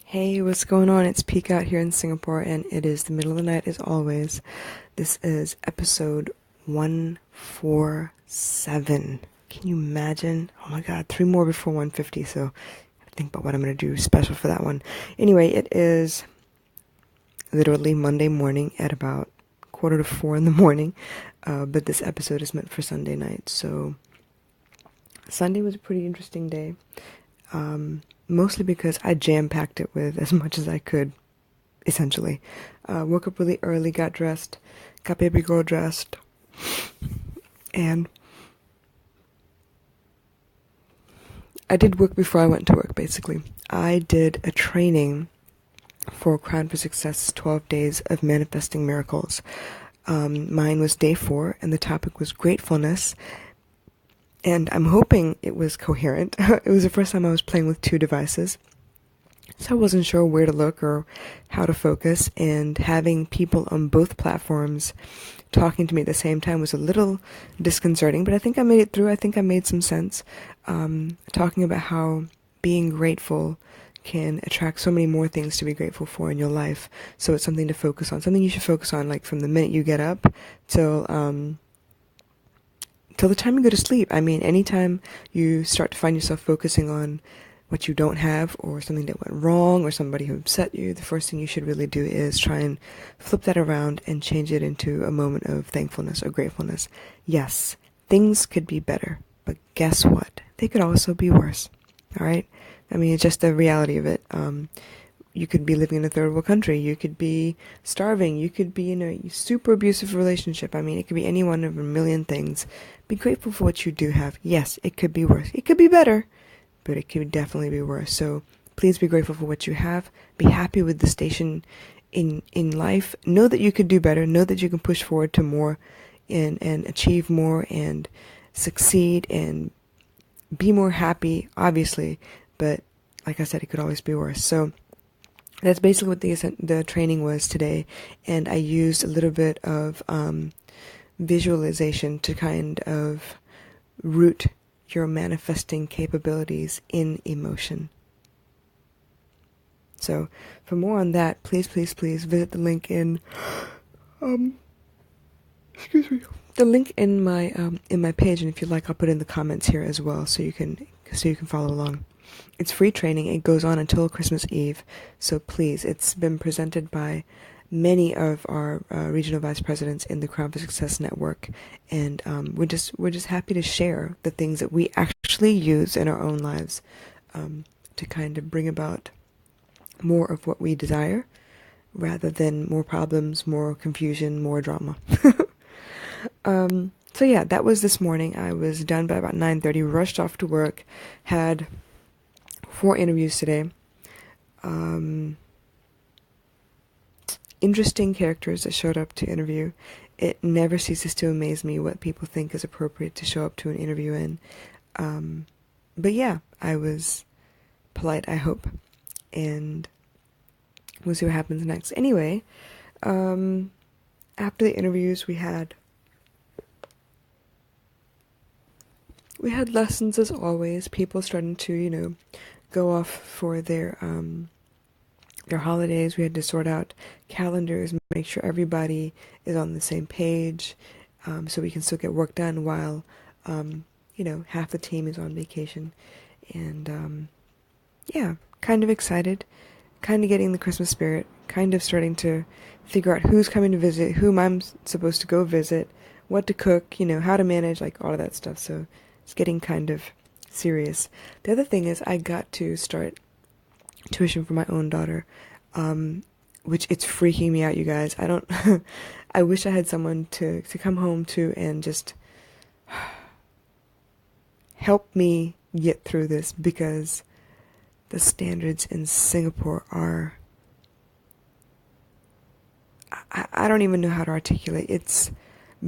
Hey, what's going on? It's Peak out here in Singapore, and it is the middle of the night as always. This is episode 147. Can you imagine? Oh my god, three more before 150, so I think about what I'm going to do special for that one. Anyway, it is literally Monday morning at about 3:45 in the morning, but this episode is meant for Sunday night, so Sunday was a pretty interesting day. Mostly because I jam-packed it with as much as I could, essentially. Woke up really early, got dressed, got baby girl dressed, and I did work before I went to work, basically. I did a training for Crown for Success 12 Days of Manifesting Miracles. Mine was day 4, and the topic was gratefulness. And I'm hoping it was coherent. It was the first time I was playing with 2 devices, so I wasn't sure where to look or how to focus, and having people on both platforms talking to me at the same time was a little disconcerting, but I think I made it through. I think I made some sense, talking about how being grateful can attract so many more things to be grateful for in your life, so it's something to focus on, something you should focus on, like from the minute you get up till the time you go to sleep. I mean, anytime you start to find yourself focusing on what you don't have, or something that went wrong, or somebody who upset you, the first thing you should really do is try and flip that around and change it into a moment of thankfulness or gratefulness. Yes, things could be better, but guess what? They could also be worse. All right? I mean, it's just the reality of it. You could be living in a third world country. You could be starving. You could be in a super abusive relationship. I mean, it could be any one of a million things. Be grateful for what you do have. Yes, it could be worse. It could be better, but it could definitely be worse. So please be grateful for what you have. Be happy with the station in life. Know that you could do better. Know that you can push forward to more and achieve more and succeed and be more happy, obviously. But like I said, it could always be worse. So that's basically what the training was today, and I used a little bit of visualization to kind of root your manifesting capabilities in emotion. So for more on that, please visit the link in the link in my page, and if you'd like, I'll put it in the comments here as well, so you can follow along. It's free training. It goes on until Christmas Eve, so please, it's been presented by many of our regional vice presidents in the Crown for Success network, and we're just happy to share the things that we actually use in our own lives, to kind of bring about more of what we desire, rather than more problems, more confusion, more drama. So yeah, that was this morning. I was done by about 9:30, rushed off to work, had 4 interviews today. Interesting characters that showed up to interview. It never ceases to amaze me what people think is appropriate to show up to an interview in. But yeah, I was polite, I hope, and we'll see what happens next. Anyway, after the interviews, we had lessons as always. People starting to, go off for their holidays. We had to sort out calendars, make sure everybody is on the same page, so we can still get work done while, half the team is on vacation. And yeah, kind of excited, kind of getting the Christmas spirit, kind of starting to figure out who's coming to visit, whom I'm supposed to go visit, what to cook, how to manage, like all of that stuff. So it's getting kind of serious. The other thing is I got to start tuition for my own daughter, which it's freaking me out, you guys. I don't, I wish I had someone to come home to and just help me get through this, because the standards in Singapore are, I don't even know how to articulate. It's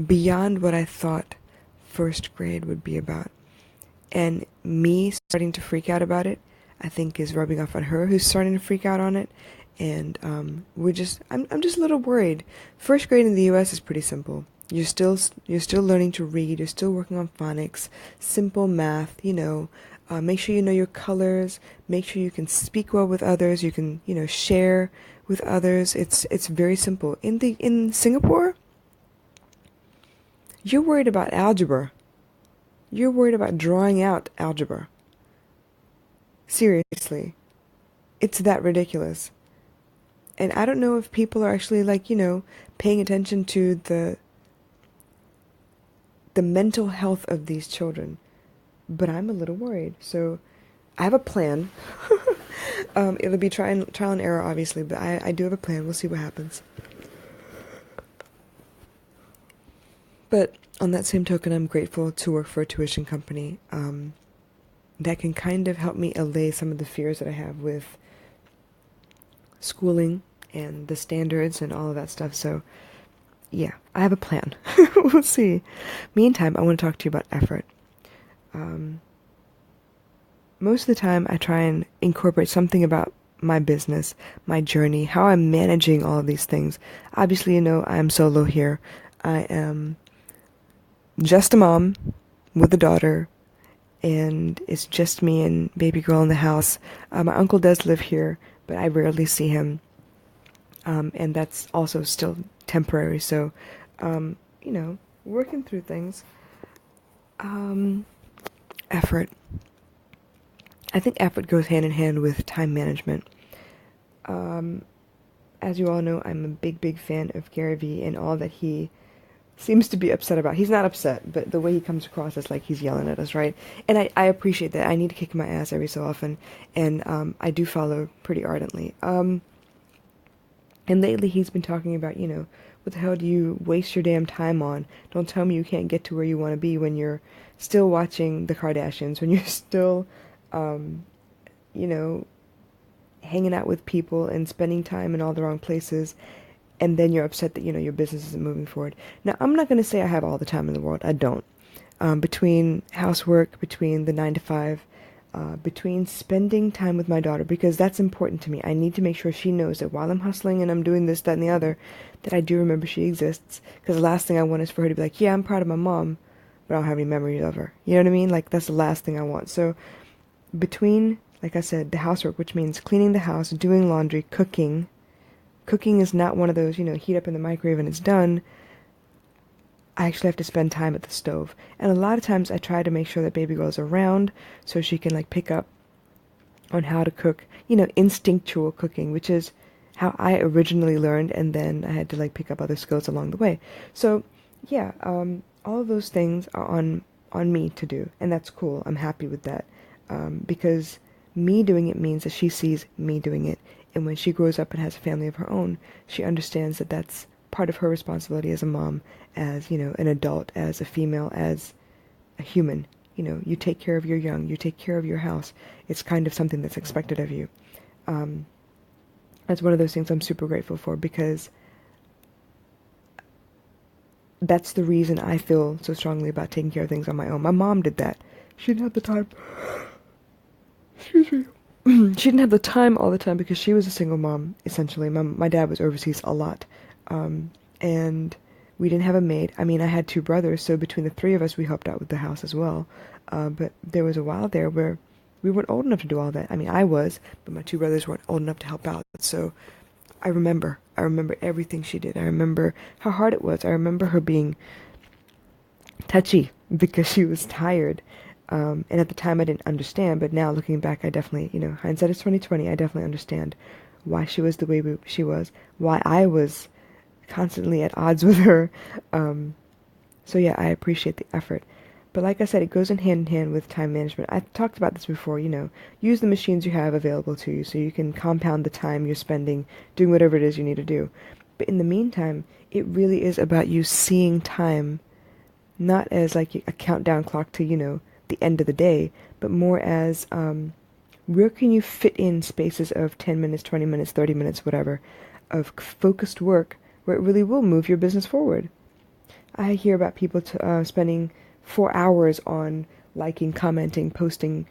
beyond what I thought first grade would be about. And me starting to freak out about it, I think, is rubbing off on her, who's starting to freak out on it. And I'm just a little worried. First grade in the U.S. is pretty simple. You're still learning to read. You're still working on phonics, simple math. Make sure you know your colors. Make sure you can speak well with others. You can, share with others. It's very simple. In Singapore, you're worried about algebra. You're worried about drawing out algebra. Seriously, it's that ridiculous. And I don't know if people are actually like, paying attention to the mental health of these children. But I'm a little worried. So I have a plan. It'll be trial and error, obviously, but I do have a plan. We'll see what happens. But on that same token, I'm grateful to work for a tuition company that can kind of help me allay some of the fears that I have with schooling and the standards and all of that stuff. So, yeah, I have a plan. We'll see. Meantime, I want to talk to you about effort. Most of the time, I try and incorporate something about my business, my journey, how I'm managing all of these things. Obviously, I am solo here. I am just a mom with a daughter, and it's just me and baby girl in the house. My uncle does live here, but I rarely see him, and that's also still temporary. So, working through things. Effort. I think effort goes hand in hand with time management. As you all know, I'm a big fan of Gary Vee and all that he seems to be upset about. He's not upset, but the way he comes across is like he's yelling at us, right? And I appreciate that. I need to kick my ass every so often, and I do follow pretty ardently. And lately he's been talking about, what the hell do you waste your damn time on? Don't tell me you can't get to where you want to be when you're still watching the Kardashians, when you're still, hanging out with people and spending time in all the wrong places, and then you're upset that, your business isn't moving forward. Now, I'm not going to say I have all the time in the world. I don't. Between housework, between the 9 to 5, between spending time with my daughter, because that's important to me. I need to make sure she knows that while I'm hustling and I'm doing this, that, and the other, that I do remember she exists. Because the last thing I want is for her to be like, yeah, I'm proud of my mom, but I don't have any memories of her. You know what I mean? Like, that's the last thing I want. So between, like I said, the housework, which means cleaning the house, doing laundry, cooking. Cooking is not one of those, heat up in the microwave and it's done. I actually have to spend time at the stove. And a lot of times I try to make sure that baby girl's around so she can pick up on how to cook, instinctual cooking, which is how I originally learned, and then I had to pick up other skills along the way. So yeah, all of those things are on me to do, and that's cool. I'm happy with that, because me doing it means that she sees me doing it, and when she grows up and has a family of her own, she understands that that's part of her responsibility as a mom, as, an adult, as a female, as a human. You take care of your young, you take care of your house. It's kind of something that's expected of you. That's one of those things I'm super grateful for, because that's the reason I feel so strongly about taking care of things on my own. My mom did that. She didn't have the time. Excuse me. She didn't have the time all the time because she was a single mom, essentially. My dad was overseas a lot. And we didn't have a maid. I mean, I had 2 brothers, so between the 3 of us, we helped out with the house as well. But there was a while there where we weren't old enough to do all that. I mean, I was, but my 2 brothers weren't old enough to help out. So I remember everything she did. I remember how hard it was. I remember her being touchy because she was tired. And at the time I didn't understand, but now looking back, I definitely, hindsight is 20/20. I definitely understand why she was the way she was, why I was constantly at odds with her. So yeah, I appreciate the effort. But like I said, it goes in hand with time management. I've talked about this before, use the machines you have available to you so you can compound the time you're spending doing whatever it is you need to do. But in the meantime, it really is about you seeing time not as a countdown clock to, the end of the day, but more as where can you fit in spaces of 10 minutes, 20 minutes, 30 minutes, whatever, of focused work where it really will move your business forward. I hear about people spending 4 hours on liking, commenting, posting,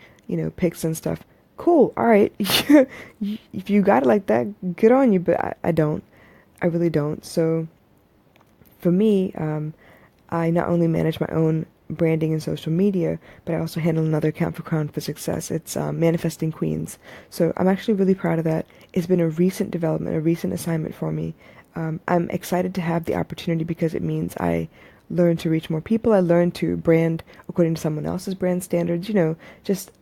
pics and stuff. Cool, all right. If you got it like that, good on you, but I don't. I really don't. So for me, I not only manage my own branding and social media, but I also handle another account for Crown for Success. It's Manifesting Queens. So I'm actually really proud of that. It's been a recent development, a recent assignment for me. I'm excited to have the opportunity because it means I learn to reach more people. I learn to brand according to someone else's brand standards, just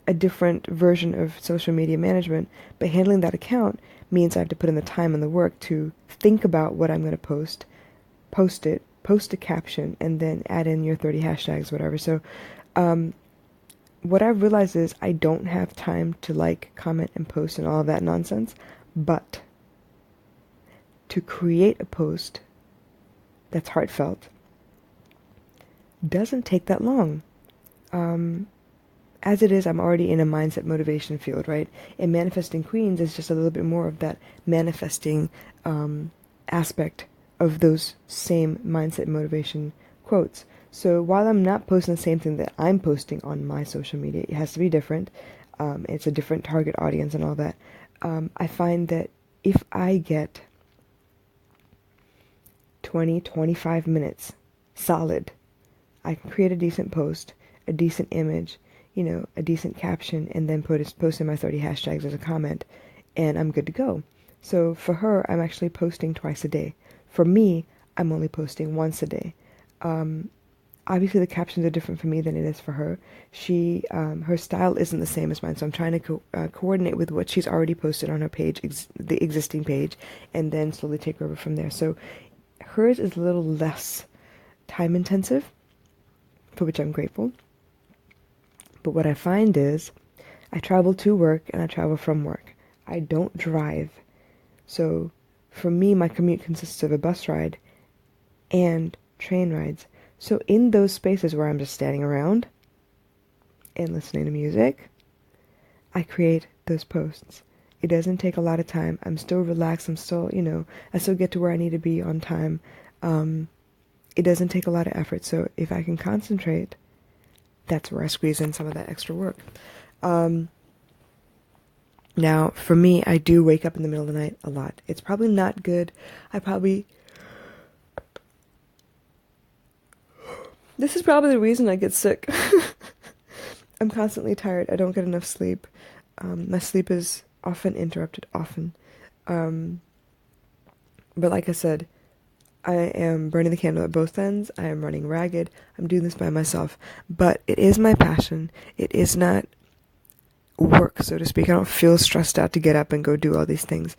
a different version of social media management. But handling that account means I have to put in the time and the work to think about what I'm going to post it, post a caption, and then add in your 30 hashtags, whatever. So what I've realized is I don't have time to like, comment, and post and all of that nonsense, but to create a post that's heartfelt doesn't take that long. As it is, I'm already in a mindset motivation field, right? And Manifesting Queens is just a little bit more of that manifesting aspect of those same mindset motivation quotes. So while I'm not posting the same thing that I'm posting on my social media, it has to be different. It's a different target audience and all that. I find that if I get 20, 25 minutes solid, I can create a decent post, a decent image, a decent caption, and then post in my 30 hashtags as a comment, and I'm good to go. So for her, I'm actually posting twice a day. For me, I'm only posting once a day. Obviously, the captions are different for me than it is for her. Her style isn't the same as mine, so I'm trying to coordinate with what she's already posted on her page, the existing page, and then slowly take over from there. So hers is a little less time intensive, for which I'm grateful. But what I find is I travel to work and I travel from work. I don't drive. So for me, my commute consists of a bus ride and train rides. So in those spaces where I'm just standing around and listening to music, I create those posts. It doesn't take a lot of time. I'm still relaxed. I'm still, I still get to where I need to be on time. It doesn't take a lot of effort. So if I can concentrate, that's where I squeeze in some of that extra work. Now, for me, I do wake up in the middle of the night a lot. It's probably not good. This is probably the reason I get sick. I'm constantly tired. I don't get enough sleep. My sleep is often interrupted, But like I said, I am burning the candle at both ends. I am running ragged. I'm doing this by myself. But it is my passion. It is not work, so to speak. I don't feel stressed out to get up and go do all these things.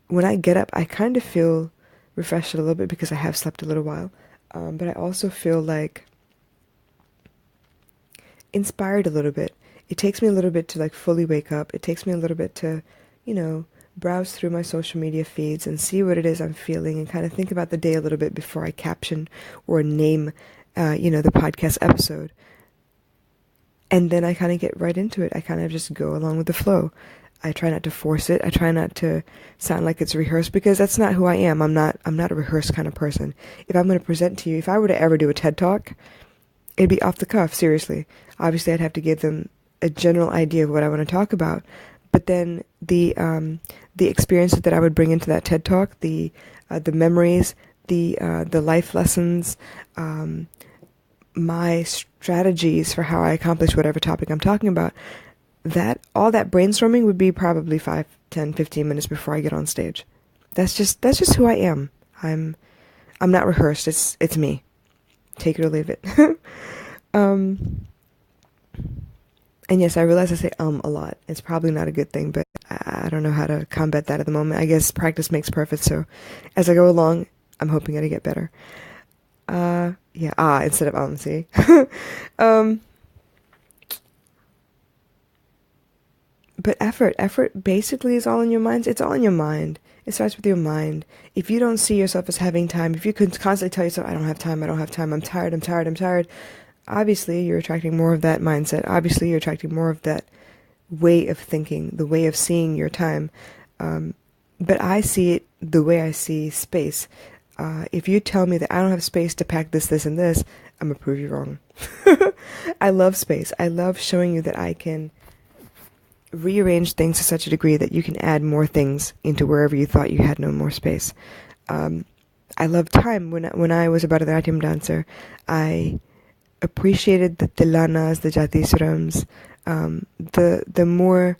When I get up, I kind of feel refreshed a little bit because I have slept a little while. But I also feel like inspired a little bit. It takes me a little bit to fully wake up. It takes me a little bit to, browse through my social media feeds and see what it is I'm feeling and kind of think about the day a little bit before I caption or name, the podcast episode. And then I kind of get right into it. I kind of just go along with the flow. I try not to force it. I try not to sound like it's rehearsed because that's not who I am. I'm not a rehearsed kind of person. If I'm going to present to you, if I were to ever do a TED Talk, it'd be off the cuff, seriously. Obviously, I'd have to give them a general idea of what I want to talk about. But then the experiences that I would bring into that TED Talk, the memories, the life lessons, my strategies for how I accomplish whatever topic I'm talking about, all that brainstorming would be probably 5, 10, 15 minutes before I get on stage. That's just who I am. I'm not rehearsed. It's me. Take it or leave it. And yes, I realize I say a lot. It's probably not a good thing, but I don't know how to combat that at the moment. I guess practice makes perfect, so as I go along, I'm hoping it'll get better. Instead of see. But effort basically is all in your mind. It's all in your mind. It starts with your mind. If you don't see yourself as having time, if you can constantly tell yourself, I don't have time, I'm tired, obviously you're attracting more of that mindset. Obviously you're attracting more of that way of thinking, the way of seeing your time. But I see it the way I see space. If you tell me that I don't have space to pack this, and this, I'm gonna prove you wrong. I love space. I love showing you that I can rearrange things to such a degree that you can add more things into wherever you thought you had no more space. I love time. When I was a Bharatanatyam dancer, I appreciated the tilanas, the jatisrams, the more,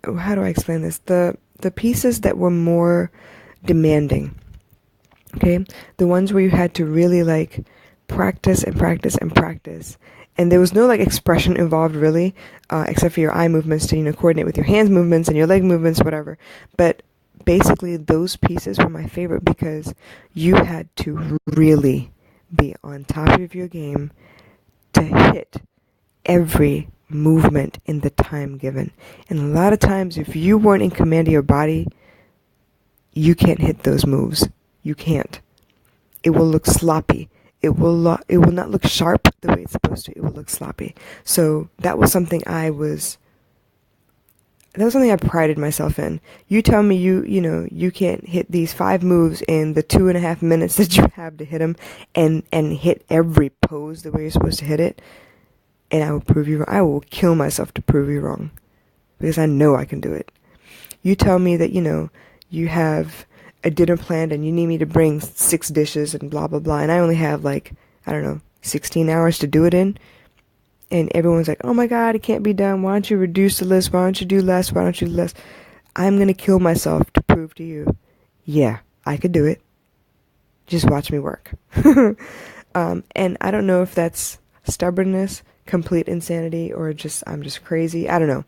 how do I explain this? The pieces that were more demanding. Okay, the ones where you had to really like practice and practice and practice, and there was no like expression involved really, except for your eye movements to coordinate with your hands movements and your leg movements, whatever. But basically, those pieces were my favorite because you had to really be on top of your game to hit every movement in the time given. And a lot of times, if you weren't in command of your body, you can't hit those moves. You can't. It will look sloppy. It will not look sharp the way it's supposed to. It will look sloppy. So that was something I prided myself in. You tell me you can't hit these 5 moves in the 2.5 minutes that you have to hit them, and hit every pose the way you're supposed to hit it, and I will prove you wrong. I will kill myself to prove you wrong, because I know I can do it. You tell me that you have a dinner planned and you need me to bring 6 dishes and blah blah blah, and I only have 16 hours to do it in, and everyone's like, oh my god, it can't be done, why don't you reduce the list, why don't you do less, why don't you do less? I'm gonna kill myself to prove to you, yeah, I could do it. Just watch me work. And I don't know if that's stubbornness, complete insanity, or I'm just crazy. I don't know.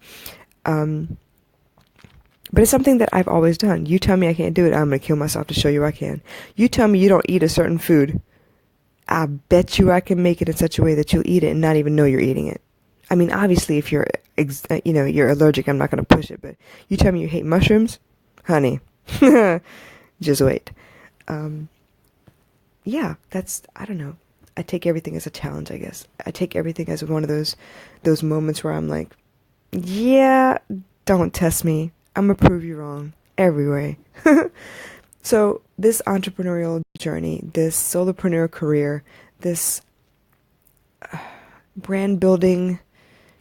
But it's something that I've always done. You tell me I can't do it, I'm going to kill myself to show you I can. You tell me you don't eat a certain food, I bet you I can make it in such a way that you'll eat it and not even know you're eating it. I mean, obviously, if you're allergic, I'm not going to push it. But you tell me you hate mushrooms, honey, just wait. Yeah, I don't know. I take everything as a challenge, I guess. I take everything as one of those moments where I'm like, yeah, don't test me. I'm going to prove you wrong every way. So this entrepreneurial journey, this solopreneur career, this brand building,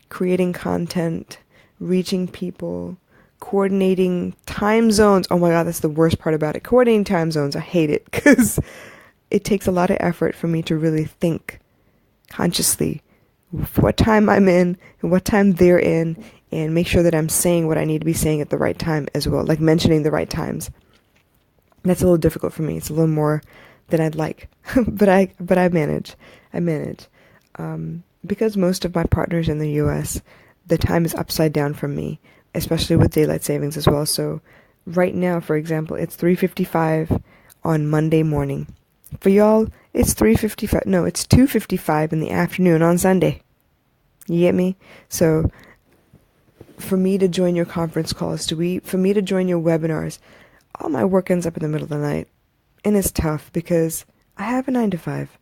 creating content, reaching people, coordinating time zones. Oh my God, that's the worst part about it. Coordinating time zones. I hate it because it takes a lot of effort for me to really think consciously what time I'm in and what time they're in, and make sure that I'm saying what I need to be saying at the right time as well, like mentioning the right times. That's a little difficult for me. It's a little more than I'd like, but I manage. Because most of my partners in the U.S., the time is upside down from me, especially with daylight savings as well. So right now, for example, it's 3:55 on Monday morning. For y'all, it's 3:55. No, it's 2:55 in the afternoon on Sunday. You get me? So for me to join your conference calls, for me to join your webinars, all my work ends up in the middle of the night. And it's tough because I have a 9 to 5.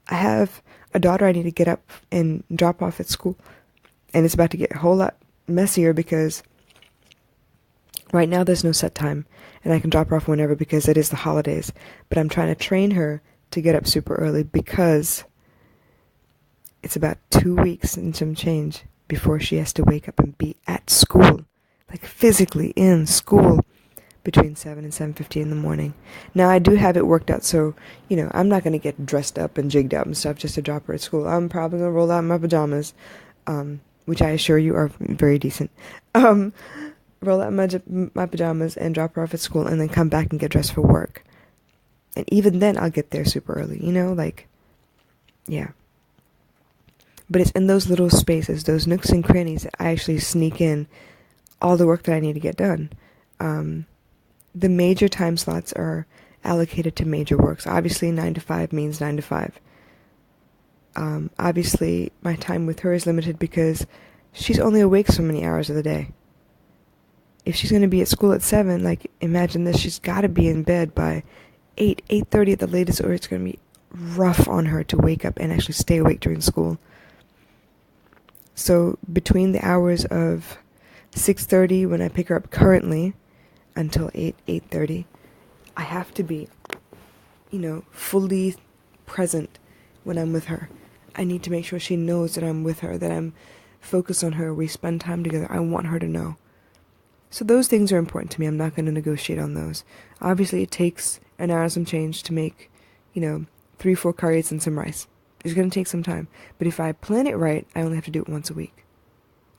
I have a daughter I need to get up and drop off at school. And it's about to get a whole lot messier because right now there's no set time. And I can drop her off whenever because it is the holidays. But I'm trying to train her to get up super early because it's about 2 weeks and some change before she has to wake up and be at school, like physically in school, between 7 and 7:50 in the morning. Now, I do have it worked out, so, I'm not going to get dressed up and jigged up and stuff just to drop her at school. I'm probably going to roll out in my pajamas, which I assure you are very decent. Roll out my pajamas and drop her off at school and then come back and get dressed for work. And even then, I'll get there super early, yeah. But it's in those little spaces, those nooks and crannies, that I actually sneak in all the work that I need to get done. The major time slots are allocated to major works. Obviously, 9 to 5 means 9 to 5. Obviously, my time with her is limited because she's only awake so many hours of the day. If she's going to be at school at 7, imagine this, she's got to be in bed by 8:30 at the latest, or it's going to be rough on her to wake up and actually stay awake during school. So between the hours of 6:30 when I pick her up currently until 8:30, I have to be, fully present when I'm with her. I need to make sure she knows that I'm with her, that I'm focused on her, we spend time together. I want her to know. So those things are important to me. I'm not going to negotiate on those. Obviously, it takes an hour and some change to make, three, four curries and some rice. It's going to take some time. But if I plan it right, I only have to do it once a week.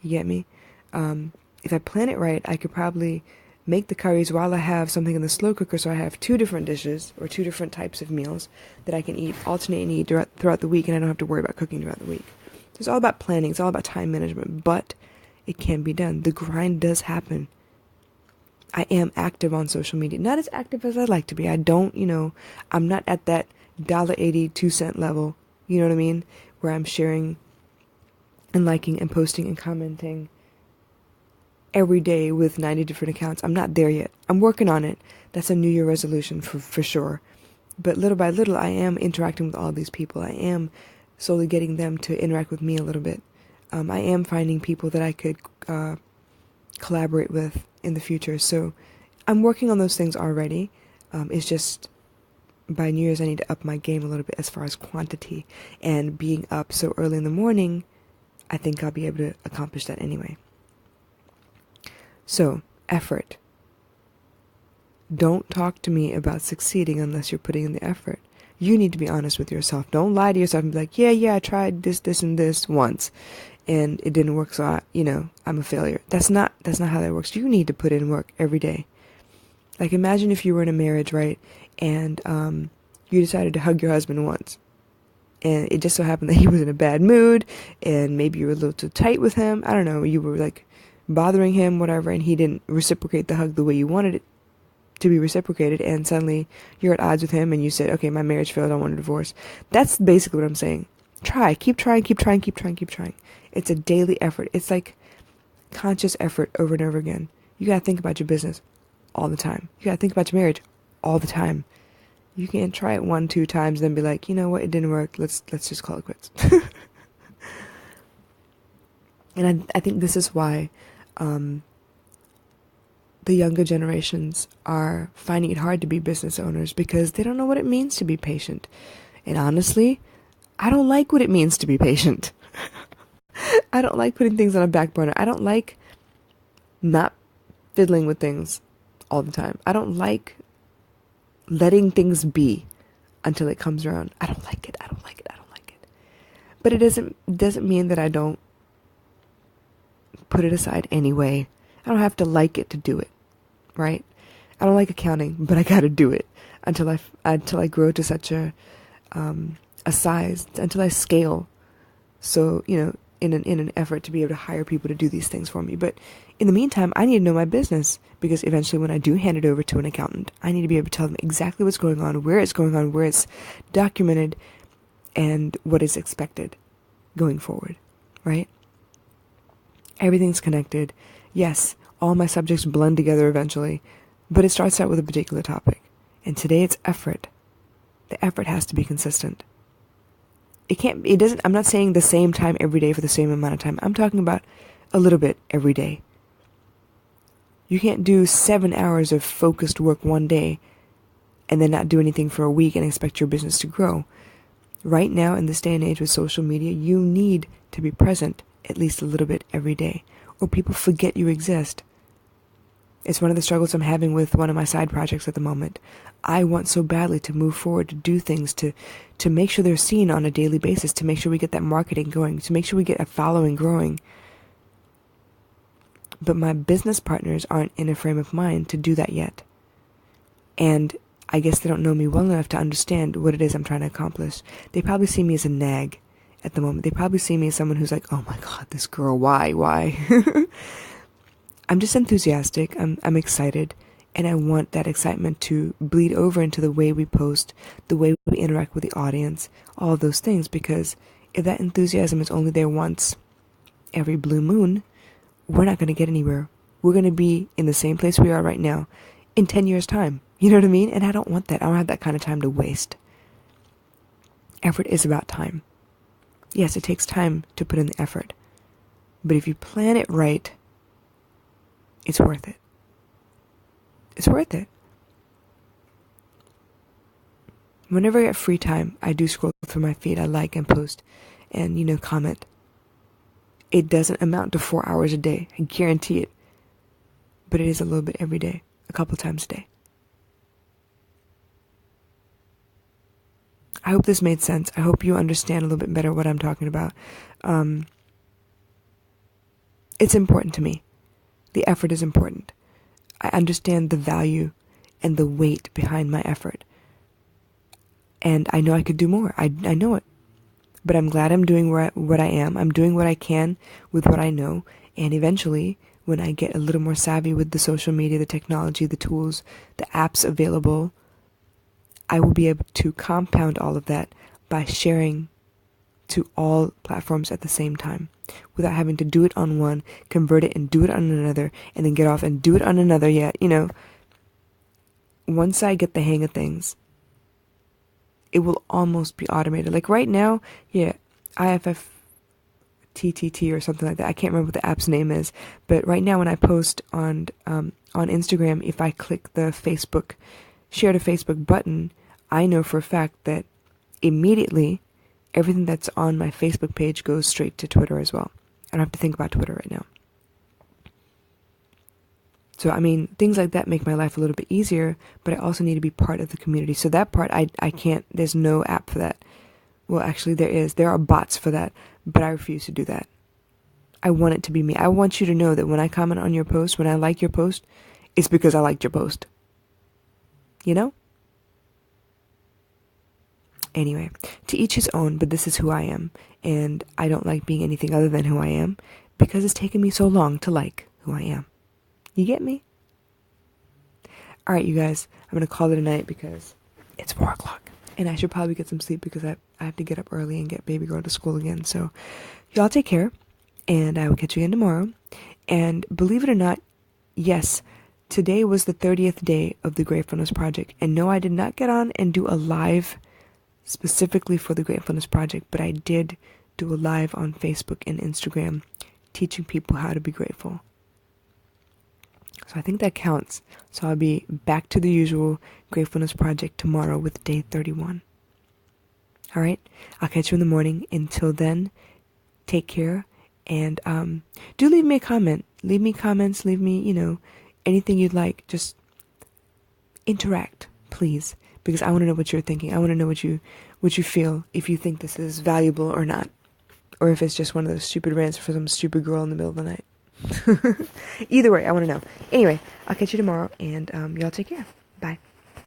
You get me? If I plan it right, I could probably make the curries while I have something in the slow cooker, so I have two different dishes or two different types of meals that I can eat, alternate and eat throughout the week, and I don't have to worry about cooking throughout the week. So it's all about planning. It's all about time management, but it can be done. The grind does happen. I am active on social media. Not as active as I'd like to be. I don't, I'm not at that $1.80, 2-cent level, you know what I mean? Where I'm sharing and liking and posting and commenting every day with 90 different accounts. I'm not there yet. I'm working on it. That's a New Year resolution for sure. But little by little, I am interacting with all these people. I am slowly getting them to interact with me a little bit. I am finding people that I could collaborate with in the future. So I'm working on those things already. It's just by New Year's I need to up my game a little bit as far as quantity, and being up so early in the morning, I think I'll be able to accomplish that anyway. So, effort. Don't talk to me about succeeding unless you're putting in the effort. You need to be honest with yourself. Don't lie to yourself and be like, yeah, I tried this, and this once, and it didn't work, so I'm a failure. That's not how that works. You need to put in work every day. Like, imagine if you were in a marriage, right, and you decided to hug your husband once, and it just so happened that he was in a bad mood, and maybe you were a little too tight with him. I don't know, you were like bothering him, whatever, and he didn't reciprocate the hug the way you wanted it to be reciprocated, and suddenly you're at odds with him, and you said, okay, my marriage failed, I want a divorce. That's basically what I'm saying. Keep trying. It's a daily effort. It's like conscious effort over and over again. You gotta think about your business all the time. You gotta think about your marriage all the time. You can't try it 1-2 times, then be like, you know what, it didn't work, let's just call it quits. And I think this is why the younger generations are finding it hard to be business owners, because they don't know what it means to be patient. And honestly, I don't like what it means to be patient. I don't like putting things on a back burner. I don't like not fiddling with things all the time. I don't like letting things be until it comes around. I don't like it. But it doesn't mean that I don't put it aside anyway. I don't have to like it to do it, right? I don't like accounting, but I gotta do it until I grow to such a size, until I scale. So, in an effort to be able to hire people to do these things for me. But in the meantime, I need to know my business, because eventually when I do hand it over to an accountant, I need to be able to tell them exactly what's going on, where it's documented, and what is expected going forward, right? Everything's connected. Yes, all my subjects blend together eventually, but it starts out with a particular topic. And today it's effort. The effort has to be consistent. I'm not saying the same time every day for the same amount of time. I'm talking about a little bit every day. You can't do 7 hours of focused work one day and then not do anything for a week and expect your business to grow. Right now, in this day and age with social media, you need to be present at least a little bit every day, or people forget you exist. It's one of the struggles I'm having with one of my side projects at the moment. I want so badly to move forward, to do things, to make sure they're seen on a daily basis, to make sure we get that marketing going, to make sure we get a following growing. But my business partners aren't in a frame of mind to do that yet. And I guess they don't know me well enough to understand what it is I'm trying to accomplish. They probably see me as a nag at the moment. They probably see me as someone who's like, oh my God, this girl, why? I'm just enthusiastic. I'm excited. And I want that excitement to bleed over into the way we post, the way we interact with the audience, all of those things. Because if that enthusiasm is only there once every blue moon, we're not going to get anywhere. We're going to be in the same place we are right now in 10 years' time. You know what I mean? And I don't want that. I don't have that kind of time to waste. Effort is about time. Yes, it takes time to put in the effort. But if you plan it right, it's worth it. It's worth it. Whenever I have free time, I do scroll through my feed. I like and post and, comment. It doesn't amount to 4 hours a day. I guarantee it. But it is a little bit every day, a couple times a day. I hope this made sense. I hope you understand a little bit better what I'm talking about. It's important to me. The effort is important. I understand the value and the weight behind my effort. And I know I could do more. I know it. But I'm glad I'm doing what I am. I'm doing what I can with what I know. And eventually, when I get a little more savvy with the social media, the technology, the tools, the apps available, I will be able to compound all of that by sharing to all platforms at the same time without having to do it on one, convert it and do it on another, and then get off and do it on another yet. Once I get the hang of things, it will almost be automated. Like right now, yeah, IFFTTT or something like that. I can't remember what the app's name is, but right now when I post on Instagram, if I click the share to Facebook button, I know for a fact that immediately everything that's on my Facebook page goes straight to Twitter as well. I don't have to think about Twitter right now. So, things like that make my life a little bit easier, but I also need to be part of the community. So that part, I can't, there's no app for that. Well, actually there are bots for that, but I refuse to do that. I want it to be me. I want you to know that when I comment on your post, when I like your post, it's because I liked your post. Anyway, to each his own, but this is who I am. And I don't like being anything other than who I am because it's taken me so long to like who I am. You get me? All right, you guys, I'm going to call it a night because it's 4 o'clock. And I should probably get some sleep because I have to get up early and get baby girl to school again. So y'all take care, and I will catch you again tomorrow. And believe it or not, yes, today was the 30th day of the Gratefulness Project. And no, I did not get on and do a live specifically for the Gratefulness Project, but I did do a live on Facebook and Instagram teaching people how to be grateful. So I think that counts. So I'll be back to the usual Gratefulness Project tomorrow with day 31. All right? I'll catch you in the morning. Until then, take care. And do leave me a comment. Leave me comments. Leave me, anything you'd like. Just interact, please. Because I want to know what you're thinking. I want to know what you feel, if you think this is valuable or not. Or if it's just one of those stupid rants for some stupid girl in the middle of the night. Either way, I want to know. Anyway, I'll catch you tomorrow, and y'all take care. Bye.